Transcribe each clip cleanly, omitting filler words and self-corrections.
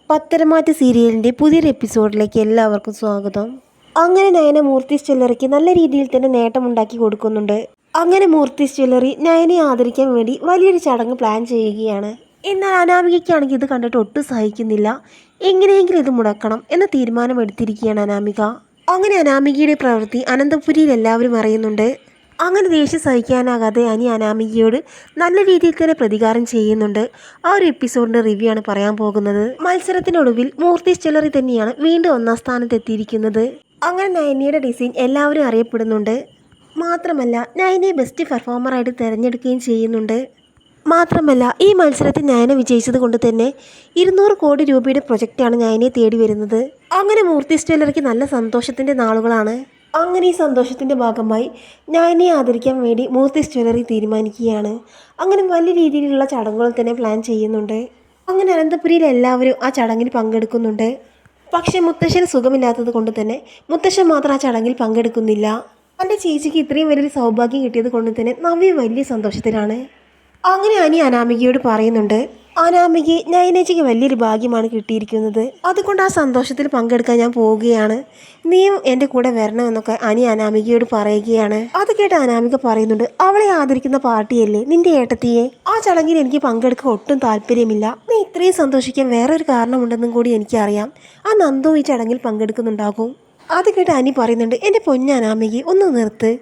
പത്തരമാറ്റ് സീരിയലിൻ്റെ പുതിയൊരു എപ്പിസോഡിലേക്ക് എല്ലാവർക്കും സ്വാഗതം. അങ്ങനെ നയന മൂർത്തീസ് ജ്വല്ലറിക്ക് നല്ല രീതിയിൽ തന്നെ നേട്ടമുണ്ടാക്കി കൊടുക്കുന്നുണ്ട്. അങ്ങനെ മൂർത്തീസ് ജ്വല്ലറി നയനയെ ആദരിക്കാൻ വേണ്ടി വലിയൊരു ചടങ്ങ് പ്ലാൻ ചെയ്യുകയാണ്. എന്നാൽ അനാമികയ്ക്കാണെങ്കിൽ ഇത് കണ്ടിട്ട് ഒട്ടും സഹിക്കുന്നില്ല. എങ്ങനെയെങ്കിലും ഇത് മുടക്കണം എന്ന തീരുമാനമെടുത്തിരിക്കുകയാണ് അനാമിക. അങ്ങനെ അനാമികയുടെ പ്രവൃത്തി അനന്തപുരിയിൽ എല്ലാവരും അറിയുന്നുണ്ട്. അങ്ങനെ ദേഷ്യം സഹിക്കാനാകാതെ അനി അനാമികയോട് നല്ല രീതിയിൽ തന്നെ പ്രതികാരം ചെയ്യുന്നുണ്ട്. ആ ഒരു എപ്പിസോഡിൻ്റെ റിവ്യൂ ആണ് പറയാൻ പോകുന്നത്. മത്സരത്തിനൊടുവിൽ മൂർത്തീസ് ജ്വല്ലറി തന്നെയാണ് വീണ്ടും ഒന്നാം സ്ഥാനത്തെത്തിയിരിക്കുന്നത്. അങ്ങനെ നയനയുടെ ഡിസൈൻ എല്ലാവരും അറിയപ്പെടുന്നുണ്ട്. മാത്രമല്ല നയനയെ ബെസ്റ്റ് പെർഫോമറായിട്ട് തിരഞ്ഞെടുക്കുകയും ചെയ്യുന്നുണ്ട്. മാത്രമല്ല ഈ മത്സരത്തിൽ നയന വിജയിച്ചത് കൊണ്ട് തന്നെ 200 കോടി രൂപയുടെ പ്രൊജക്റ്റാണ് നയനയെ തേടി വരുന്നത്. അങ്ങനെ മൂർത്തീസ് ജ്വല്ലറിക്ക് നല്ല സന്തോഷത്തിൻ്റെ നാളുകളാണ്. അങ്ങനെ ഈ സന്തോഷത്തിൻ്റെ ഭാഗമായി നയനയെ ആദരിക്കാൻ വേണ്ടി മൂർത്തീസ് ജ്വല്ലറി തീരുമാനിക്കുകയാണ്. അങ്ങനെ വലിയ രീതിയിലുള്ള ചടങ്ങുകൾ തന്നെ പ്ലാൻ ചെയ്യുന്നുണ്ട്. അങ്ങനെ അനന്തപുരിയിൽ എല്ലാവരും ആ ചടങ്ങിൽ പങ്കെടുക്കുന്നുണ്ട്. പക്ഷേ മുത്തശ്ശന് സുഖമില്ലാത്തത് കൊണ്ട് തന്നെ മുത്തശ്ശൻ മാത്രം ആ ചടങ്ങിൽ പങ്കെടുക്കുന്നില്ല. തൻ്റെ ചേച്ചിക്ക് ഇത്രയും വലിയൊരു സൗഭാഗ്യം കിട്ടിയത് കൊണ്ട് തന്നെ നവ്യ വലിയ സന്തോഷത്തിലാണ്. അങ്ങനെ അനി അനാമികയോട് പറയുന്നുണ്ട്, അനാമികയെ നയനേച്ചിക്ക് വലിയൊരു ഭാഗ്യമാണ് കിട്ടിയിരിക്കുന്നത്. അതുകൊണ്ട് ആ സന്തോഷത്തിൽ പങ്കെടുക്കാൻ ഞാൻ പോവുകയാണ്. നീയും എൻ്റെ കൂടെ വരണമെന്നൊക്കെ അനി അനാമികയോട് പറയുകയാണ്. അത് കേട്ട് അനാമിക പറയുന്നുണ്ട്, അവളെ ആദരിക്കുന്ന പാർട്ടിയല്ലേ നിന്റെ ഏട്ടത്തിയെ. ആ ചടങ്ങിൽ എനിക്ക് പങ്കെടുക്കാൻ ഒട്ടും താല്പര്യമില്ല. നീ ഇത്രയും സന്തോഷിക്കാൻ വേറൊരു കാരണമുണ്ടെന്നും കൂടി എനിക്കറിയാം. ആ നന്ദു ഈ ചടങ്ങിൽ പങ്കെടുക്കുന്നുണ്ടാകും. അത് കേട്ട് അനി പറയുന്നുണ്ട്, എൻ്റെ പൊന്നനാമിക ഒന്ന് നിർത്ത്.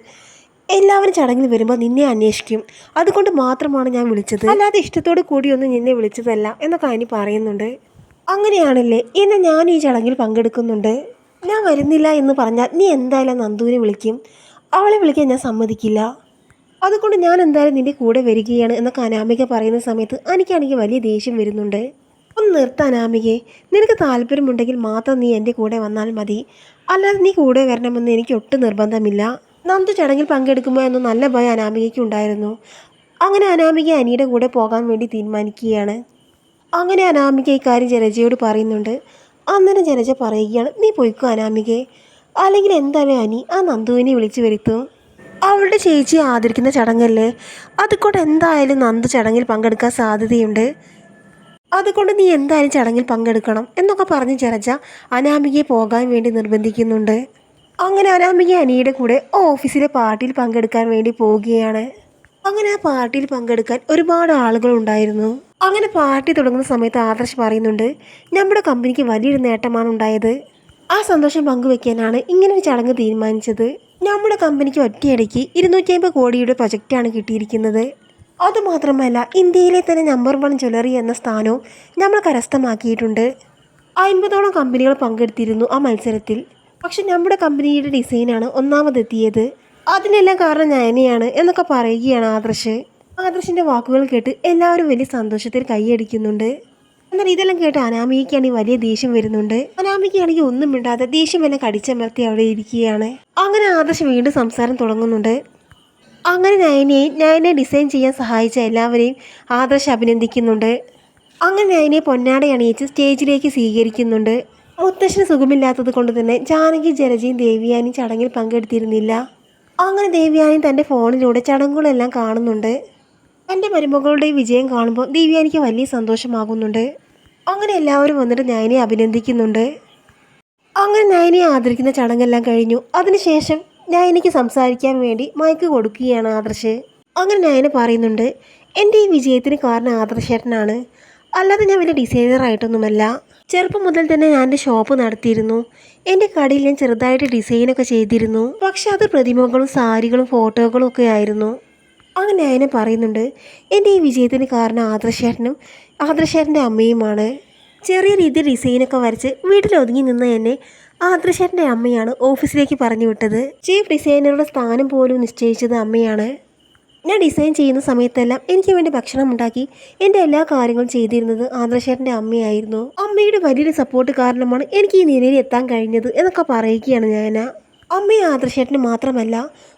എല്ലാവരും ചടങ്ങിൽ വരുമ്പോൾ നിന്നെ അന്വേഷിക്കും. അതുകൊണ്ട് മാത്രമാണ് ഞാൻ വിളിച്ചത്, അല്ലാതെ ഇഷ്ടത്തോടു കൂടിയൊന്നും നിന്നെ വിളിച്ചതല്ല എന്നൊക്കെ അനി പറയുന്നുണ്ട്. അങ്ങനെയാണല്ലേ, എന്നാൽ ഞാൻ ഈ ചടങ്ങിൽ പങ്കെടുക്കുന്നുണ്ട്. ഞാൻ വരുന്നില്ല എന്ന് പറഞ്ഞാൽ നീ എന്തായാലും നന്ദുവിനെ വിളിക്കും. അവളെ വിളിക്കാൻ ഞാൻ സമ്മതിക്കില്ല. അതുകൊണ്ട് ഞാൻ എന്തായാലും നിൻ്റെ കൂടെ വരികയാണ് എന്നൊക്കെ അനാമിക പറയുന്ന സമയത്ത് എനിക്കാണെങ്കിൽ വലിയ ദേഷ്യം വരുന്നുണ്ട്. ഒന്ന് നിർത്ത അനാമികയെ. നിനക്ക് താല്പര്യമുണ്ടെങ്കിൽ മാത്രം നീ എൻ്റെ കൂടെ വന്നാൽ മതി. അല്ലാതെ നീ കൂടെ വരണമെന്ന് എനിക്ക് ഒട്ടും നിർബന്ധമില്ല. നന്ദു ചടങ്ങിൽ പങ്കെടുക്കുമോ എന്ന് നല്ല ഭയം അനാമികയ്ക്ക് ഉണ്ടായിരുന്നു. അങ്ങനെ അനാമിക അനിയുടെ കൂടെ പോകാൻ വേണ്ടി തീരുമാനിക്കുകയാണ്. അങ്ങനെ അനാമിക ഇക്കാര്യം ജലജയോട് പറയുന്നുണ്ട്. അന്നേരം ജലജ പറയുകയാണ്, നീ പോയിക്കോ അനാമികയെ, അല്ലെങ്കിൽ എന്തായാലും അനി ആ നന്ദുവിനെ വിളിച്ചു വരുത്തും. അവളുടെ ചേച്ചിയെ ആദരിക്കുന്ന ചടങ്ങല്ലേ, അതുകൊണ്ട് എന്തായാലും നന്ദു ചടങ്ങിൽ പങ്കെടുക്കാൻ സാധ്യതയുണ്ട്. അതുകൊണ്ട് നീ എന്തായാലും ചടങ്ങിൽ പങ്കെടുക്കണം എന്നൊക്കെ പറഞ്ഞ് ജലജ അനാമികയെ പോകാൻ വേണ്ടി നിർബന്ധിക്കുന്നുണ്ട്. അങ്ങനെ അനാമിക അനിയുടെ കൂടെ ഓഫീസിലെ പാർട്ടിയിൽ പങ്കെടുക്കാൻ വേണ്ടി പോവുകയാണ്. അങ്ങനെ ആ പാർട്ടിയിൽ പങ്കെടുക്കാൻ ഒരുപാട് ആളുകൾ ഉണ്ടായിരുന്നു. അങ്ങനെ പാർട്ടി തുടങ്ങുന്ന സമയത്ത് ആദർശ് പറയുന്നുണ്ട്, നമ്മുടെ കമ്പനിക്ക് വലിയൊരു നേട്ടമാണ് ഉണ്ടായത്. ആ സന്തോഷം പങ്കുവെക്കാനാണ് ഇങ്ങനൊരു ചടങ്ങ് തീരുമാനിച്ചത്. നമ്മുടെ കമ്പനിക്ക് ഒറ്റയടിക്ക് 250 കോടിയുടെ പ്രൊജക്റ്റാണ് കിട്ടിയിരിക്കുന്നത്. അതുമാത്രമല്ല ഇന്ത്യയിലെ തന്നെ നമ്പർ 1 ജ്വല്ലറി എന്ന സ്ഥാനവും നമ്മൾ കരസ്ഥമാക്കിയിട്ടുണ്ട്. 50ഓളം കമ്പനികൾ പങ്കെടുത്തിരുന്നു ആ മത്സരത്തിൽ. പക്ഷെ നമ്മുടെ കമ്പനിയുടെ ഡിസൈനാണ് ഒന്നാമതെത്തിയത്. അതിനെല്ലാം കാരണം നയനയാണ് എന്നൊക്കെ പറയുകയാണ് ആദർശ്. ആദർശിൻ്റെ വാക്കുകൾ കേട്ട് എല്ലാവരും വലിയ സന്തോഷത്തിൽ കൈയടിക്കുന്നുണ്ട്. എന്നാൽ ഇതെല്ലാം കേട്ട് അനാമികയ്ക്കാണെങ്കിൽ വലിയ ദേഷ്യം വരുന്നുണ്ട്. അനാമികയാണെങ്കിൽ ഒന്നും മിണ്ടാതെ ദേഷ്യമെല്ലാം കടിച്ചമർത്തി അവിടെ ഇരിക്കുകയാണ്. അങ്ങനെ ആദർശ് വീണ്ടും സംസാരം തുടങ്ങുന്നുണ്ട്. അങ്ങനെ നയനയെ ഡിസൈൻ ചെയ്യാൻ സഹായിച്ച എല്ലാവരെയും ആദർശ് അഭിനന്ദിക്കുന്നുണ്ട്. അങ്ങനെ നയനയെ പൊന്നാട അണിയിച്ച് സ്റ്റേജിലേക്ക് സ്വീകരിക്കുന്നുണ്ട്. മുത്തശ്ശന് സുഖമില്ലാത്തത് കൊണ്ട് തന്നെ ജാനകി ജലജയും ദേവ്യാനിയും ചടങ്ങിൽ പങ്കെടുത്തിരുന്നില്ല. അങ്ങനെ ദേവ്യാനി തൻ്റെ ഫോണിലൂടെ ചടങ്ങുകളെല്ലാം കാണുന്നുണ്ട്. തൻ്റെ മരുമകളുടെ വിജയം കാണുമ്പോൾ ദേവ്യാനിക്ക് വലിയ സന്തോഷമാകുന്നുണ്ട്. അങ്ങനെ എല്ലാവരും വന്നിട്ട് നയനയെ അഭിനന്ദിക്കുന്നുണ്ട്. അങ്ങനെ നയനയെ ആദരിക്കുന്ന ചടങ്ങെല്ലാം കഴിഞ്ഞു. അതിനുശേഷം നയനയ്ക്ക് സംസാരിക്കാൻ വേണ്ടി മൈക്ക് കൊടുക്കുകയാണ് ആദർശ്. അങ്ങനെ നയന പറയുന്നുണ്ട്, എൻ്റെ ഈ വിജയത്തിന് കാരണം ആദർശേട്ടനാണ്, അല്ലാതെ ഞാൻ വലിയ ഡിസൈനറായിട്ടൊന്നുമല്ല. ചെറുപ്പം മുതൽ തന്നെ ഞാൻ എൻ്റെ ഷോപ്പ് നടത്തിയിരുന്നു. എൻ്റെ കടയിൽ ഞാൻ ചെറുതായിട്ട് ഡിസൈനൊക്കെ ചെയ്തിരുന്നു. പക്ഷെ അത് പ്രതിമകളും സാരികളും ഫോട്ടോകളും ഒക്കെ ആയിരുന്നു. അങ്ങനെ നയന പറയുന്നുണ്ട്, എൻ്റെ ഈ വിജയത്തിന് കാരണം ആദർശേട്ടൻ്റെ അമ്മയുമാണ്. ചെറിയ രീതിയിൽ ഡിസൈനൊക്കെ വരച്ച് വീട്ടിലൊതുങ്ങി നിന്ന എന്നെ ആദർശേട്ടൻ്റെ അമ്മയാണ് ഓഫീസിലേക്ക് പറഞ്ഞു വിട്ടത്. ചീഫ് ഡിസൈനറുടെ സ്ഥാനം പോലും നിശ്ചയിച്ചത് അമ്മയാണ്. ഞാൻ ഡിസൈൻ ചെയ്യുന്ന സമയത്തെല്ലാം എനിക്ക് വേണ്ടി ഭക്ഷണം ഉണ്ടാക്കി എൻ്റെ എല്ലാ കാര്യങ്ങളും ചെയ്തിരുന്നത് ആദർശേട്ടൻ്റെ അമ്മയായിരുന്നു. അമ്മയുടെ വലിയൊരു സപ്പോർട്ട് കാരണമാണ് എനിക്ക് ഈ നിലയിൽ എത്താൻ കഴിഞ്ഞത് എന്നൊക്കെ പറയുകയാണ് ഞാൻ. അമ്മയും ആദർശേട്ടന് മാത്രമല്ല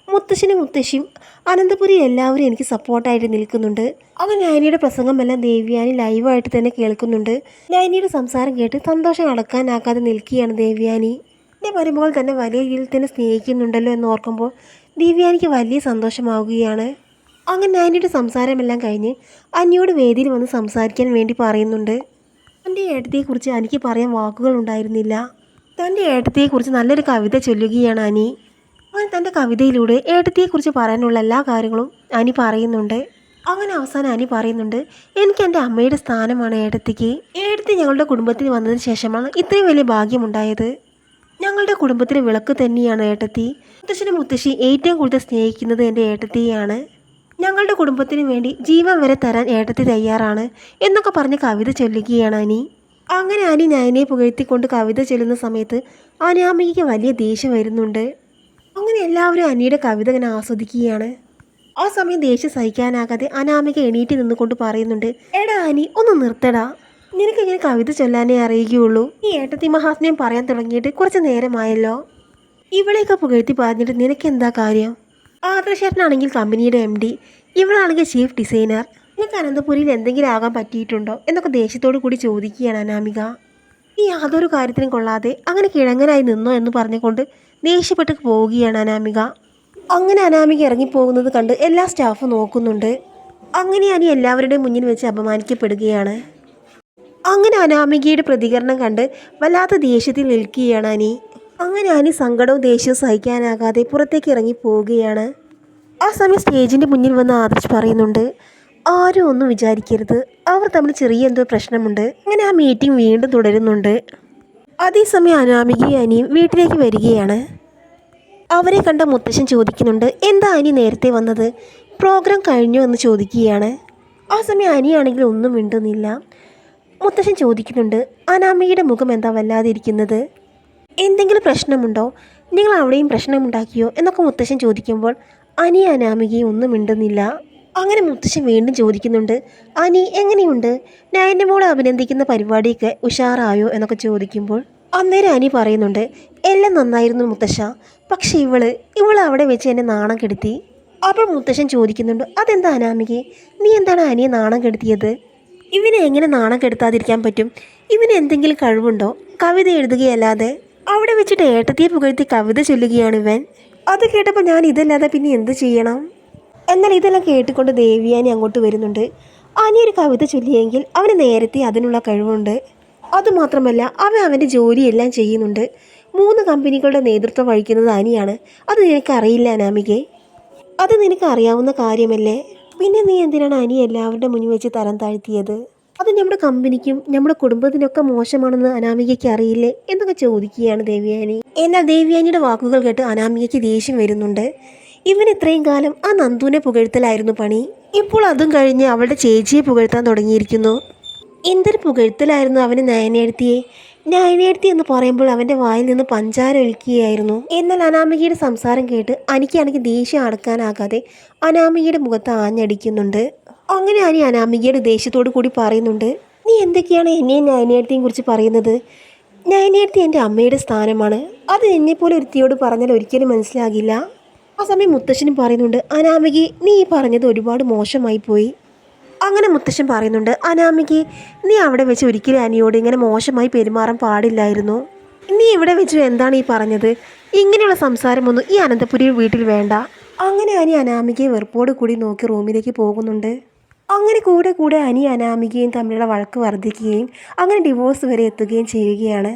മുത്തശ്ശനും മുത്തശ്ശിയും അനന്തപുരി എല്ലാവരും എനിക്ക് സപ്പോർട്ടായിട്ട് നിൽക്കുന്നുണ്ട്. അങ്ങനെ നയനിയുടെ പ്രസംഗമെല്ലാം ദേവ്യാനി ലൈവായിട്ട് തന്നെ കേൾക്കുന്നുണ്ട്. നയനിയുടെ സംസാരം കേട്ട് സന്തോഷം അടക്കാനാകാതെ നിൽക്കുകയാണ് ദേവ്യാനി. എൻ്റെ മരുമകൾ തന്നെ വലിയ രീതിയിൽ തന്നെ സ്നേഹിക്കുന്നുണ്ടല്ലോ എന്ന് ഓർക്കുമ്പോൾ ദേവ്യാനിക്ക് വലിയ സന്തോഷമാവുകയാണ്. അങ്ങനെ നയനിയുടെ സംസാരമെല്ലാം കഴിഞ്ഞ് അന്യോട് വേദിയിൽ വന്ന് സംസാരിക്കാൻ വേണ്ടി പറയുന്നുണ്ട്. തൻ്റെ ഏട്ടത്തെക്കുറിച്ച് അനിക്ക് പറയാൻ വാക്കുകളുണ്ടായിരുന്നില്ല. തൻ്റെ ഏട്ടത്തെക്കുറിച്ച് നല്ലൊരു കവിത ചൊല്ലുകയാണ് അനി. അങ്ങനെ തൻ്റെ കവിതയിലൂടെ ഏട്ടത്തെക്കുറിച്ച് പറയാനുള്ള എല്ലാ കാര്യങ്ങളും അനി പറയുന്നുണ്ട്. അങ്ങനെ അവസാനം അനി പറയുന്നുണ്ട്, എനിക്ക് എൻ്റെ അമ്മയുടെ സ്ഥാനമാണ് ഏട്ടത്തിക്ക്. ഏട്ടത്തി ഞങ്ങളുടെ കുടുംബത്തിൽ വന്നതിന് ശേഷമാണ് ഇത്രയും വലിയ ഭാഗ്യമുണ്ടായത്. ഞങ്ങളുടെ കുടുംബത്തിലെ വിളക്ക് തന്നെയാണ് ഏട്ടത്തി. മുത്തശ്ശനും മുത്തശ്ശി ഏറ്റവും കൂടുതൽ സ്നേഹിക്കുന്നത് എൻ്റെ ഏട്ടത്തിയാണ്. ഞങ്ങളുടെ കുടുംബത്തിന് വേണ്ടി ജീവൻ വരെ തരാൻ ഏട്ടത്തി തയ്യാറാണ് എന്നൊക്കെ പറഞ്ഞ് കവിത ചൊല്ലുകയാണ് അനി. അങ്ങനെ അനി നയനെ പുകഴ്ത്തിക്കൊണ്ട് കവിത ചൊല്ലുന്ന സമയത്ത് അനാമികയ്ക്ക് വലിയ ദേഷ്യം വരുന്നുണ്ട്. അങ്ങനെ എല്ലാവരും അനിയുടെ കവിത ഇങ്ങനെ ആസ്വദിക്കുകയാണ്. ആ സമയം ദേഷ്യം സഹിക്കാനാകാതെ അനാമിക എണീറ്റ് നിന്നുകൊണ്ട് പറയുന്നുണ്ട്, എടാ അനി ഒന്ന് നിർത്തടാ, നിനക്കിങ്ങനെ കവിത ചൊല്ലാനേ അറിയുകയുള്ളൂ. ഈ ഏട്ടത്തി മഹാത്മ്യം പറയാൻ തുടങ്ങിയിട്ട് കുറച്ച് നേരമായല്ലോ. ഇവളെയൊക്കെ പുകഴ്ത്തി പറഞ്ഞിട്ട് നിനക്കെന്താ കാര്യം? ആദർശേട്ടനാണെങ്കിൽ കമ്പനിയുടെ MD, ഇവളാണെങ്കിൽ ചീഫ് ഡിസൈനർ. നിനക്ക് അനന്തപുരിയിൽ എന്തെങ്കിലും ആകാൻ പറ്റിയിട്ടുണ്ടോ എന്നൊക്കെ ദേഷ്യത്തോടു കൂടി ചോദിക്കുകയാണ് അനാമിക. ഈ യാതൊരു കാര്യത്തിനും കൊള്ളാതെ അങ്ങനെ കിഴങ്ങനായി നിന്നോ എന്ന് പറഞ്ഞുകൊണ്ട് ദേഷ്യപ്പെട്ട് പോവുകയാണ് അനാമിക. അങ്ങനെ അനാമിക ഇറങ്ങിപ്പോകുന്നത് കണ്ട് എല്ലാ സ്റ്റാഫും നോക്കുന്നുണ്ട്. അങ്ങനെ അനി എല്ലാവരുടെയും മുന്നിൽ വെച്ച് അപമാനിക്കപ്പെടുകയാണ്. അങ്ങനെ അനാമികയുടെ പ്രതികരണം കണ്ട് വല്ലാത്ത ദേഷ്യത്തിൽ നിൽക്കുകയാണ് അനി. അങ്ങനെ അനി സങ്കടവും ദേഷ്യവും സഹിക്കാനാകാതെ പുറത്തേക്ക് ഇറങ്ങി പോവുകയാണ്. ആ സമയം സ്റ്റേജിൻ്റെ മുന്നിൽ വന്ന് ആദർശ് പറയുന്നുണ്ട്, ആരും ഒന്നും വിചാരിക്കരുത്, അവർ തമ്മിൽ ചെറിയ എന്തോ പ്രശ്നമുണ്ട്. അങ്ങനെ ആ മീറ്റിംഗ് വീണ്ടും തുടരുന്നുണ്ട്. അതേസമയം അനാമികയും അനിയും വീട്ടിലേക്ക് വരികയാണ്. അവരെ കണ്ട മുത്തശ്ശൻ ചോദിക്കുന്നുണ്ട്, എന്താ അനി നേരത്തെ വന്നത്, പ്രോഗ്രാം കഴിഞ്ഞോ എന്ന് ചോദിക്കുകയാണ്. ആ സമയം അനിയാണെങ്കിൽ ഒന്നും മിണ്ടുന്നില്ല. മുത്തശ്ശൻ ചോദിക്കുന്നുണ്ട്, അനാമികയുടെ മുഖം എന്താ വല്ലാതെ ഇരിക്കുന്നത്, എന്തെങ്കിലും പ്രശ്നമുണ്ടോ, നിങ്ങൾ അവിടെയും പ്രശ്നമുണ്ടാക്കിയോ എന്നൊക്കെ മുത്തശ്ശൻ ചോദിക്കുമ്പോൾ അനി അനാമികയും ഒന്നും മിണ്ടുന്നില്ല. അങ്ങനെ മുത്തശ്ശൻ വീണ്ടും ചോദിക്കുന്നുണ്ട്, അനി എങ്ങനെയുണ്ട്, നയൻ്റെ മോളെ അഭിനന്ദിക്കുന്ന പരിപാടിയൊക്കെ ഉഷാറായോ എന്നൊക്കെ ചോദിക്കുമ്പോൾ അന്നേരം അനി പറയുന്നുണ്ട്, എല്ലാം നന്നായിരുന്നു മുത്തശ്ശ, പക്ഷെ ഇവൾ അവിടെ വെച്ച് എന്നെ നാണം കെടുത്തി. അപ്പോൾ മുത്തശ്ശൻ ചോദിക്കുന്നുണ്ട്, അതെന്താ അനാമികെ, നീ എന്താണ് അനിയെ നാണം കെടുത്തിയത്? ഇവനെ എങ്ങനെ നാണം കെടുത്താതിരിക്കാൻ പറ്റും? ഇവന് എന്തെങ്കിലും കഴിവുണ്ടോ? കവിത എഴുതുകയല്ലാതെ. അവിടെ വെച്ചിട്ട് ഏട്ടത്തിയെ പുകഴ്ത്തി കവിത ചൊല്ലുകയാണ് ഇവൻ. അത് കേട്ടപ്പോൾ ഞാൻ ഇതല്ലാതെ പിന്നെ എന്ത് ചെയ്യണം? എന്നാൽ ഇതെല്ലാം കേട്ടുകൊണ്ട് ദേവിയാനി അങ്ങോട്ട് വരുന്നുണ്ട്. അനി ഒരു കവിത ചൊല്ലിയെങ്കിൽ അവന് നേരത്തെ അതിനുള്ള കഴിവുണ്ട്. അതുമാത്രമല്ല അവൻ അവൻ്റെ ജോലിയെല്ലാം ചെയ്യുന്നുണ്ട്. 3 കമ്പനികളുടെ നേതൃത്വം വഹിക്കുന്നത് അനിയാണ്. അത് നിനക്കറിയില്ല അനാമികെ, അത് നിനക്ക് അറിയാവുന്ന കാര്യമല്ലേ? പിന്നെ നീ എന്തിനാണ് അനി എല്ലാവരുടെ മുന്നിൽ വെച്ച് തരം താഴ്ത്തിയത്? അത് നമ്മുടെ കമ്പനിക്കും നമ്മുടെ കുടുംബത്തിനൊക്കെ മോശമാണെന്ന് അനാമികയ്ക്ക് അറിയില്ലേ എന്നൊക്കെ ചോദിക്കുകയാണ് ദേവിയാനി. എന്നാൽ ദേവിയാനിയുടെ വാക്കുകൾ കേട്ട് അനാമികയ്ക്ക് ദേഷ്യം വരുന്നുണ്ട്. ഇവൻ ഇത്രയും കാലം ആ നന്ദുവിനെ പുകഴ്ത്തലായിരുന്നു പണി. ഇപ്പോൾ അതും കഴിഞ്ഞ് അവളുടെ ചേച്ചിയെ പുകഴ്ത്താൻ തുടങ്ങിയിരിക്കുന്നു. എന്തൊരു പുകഴ്ത്തലായിരുന്നു അവന് നയനേടത്തിയെ. നയനേടത്തി എന്ന് പറയുമ്പോൾ അവൻ്റെ വായിൽ നിന്ന് പഞ്ചാര ഒലിക്കുകയായിരുന്നു. എന്നാൽ അനാമികയുടെ സംസാരം കേട്ട് അനിക്കാണെങ്കിൽ ദേഷ്യം അടക്കാനാകാതെ അനാമികയുടെ മുഖത്ത് ആഞ്ഞടിക്കുന്നുണ്ട്. അങ്ങനെ അനി അനാമികയുടെ ദേഷ്യത്തോടു കൂടി പറയുന്നുണ്ട്, നീ എന്തൊക്കെയാണ് എന്നെയും നയനേടത്തിയും കുറിച്ച് പറയുന്നത്? നയനേടത്തി എൻ്റെ അമ്മയുടെ സ്ഥാനമാണ്. അത് എന്നെപ്പോലെ ഒരുത്തിയോട് പറഞ്ഞാൽ ഒരിക്കലും മനസ്സിലാകില്ല. ആ സമയം മുത്തശ്ശനും പറയുന്നുണ്ട്, അനാമികെ നീ പറഞ്ഞത് ഒരുപാട് മോശമായി പോയി. അങ്ങനെ മുത്തശ്ശൻ പറയുന്നുണ്ട്, അനാമികെ നീ അവിടെ വെച്ച് ഒരിക്കലും അനിയോട് ഇങ്ങനെ മോശമായി പെരുമാറാൻ പാടില്ലായിരുന്നു. നീ ഇവിടെ വെച്ച് എന്താണ് ഈ പറഞ്ഞത്? ഇങ്ങനെയുള്ള സംസാരമൊന്നും ഈ അനന്തപുരി വീട്ടിൽ വേണ്ട. അങ്ങനെ അനി അനാമികയെ വെറുപ്പോട് കൂടി നോക്കി റൂമിലേക്ക് പോകുന്നുണ്ട്. അങ്ങനെ കൂടെ അനി അനാമികയും തമ്മിലുള്ള വഴക്ക് വർദ്ധിക്കുകയും അങ്ങനെ ഡിവോഴ്സ് വരെ എത്തുകയും ചെയ്യുകയാണ്.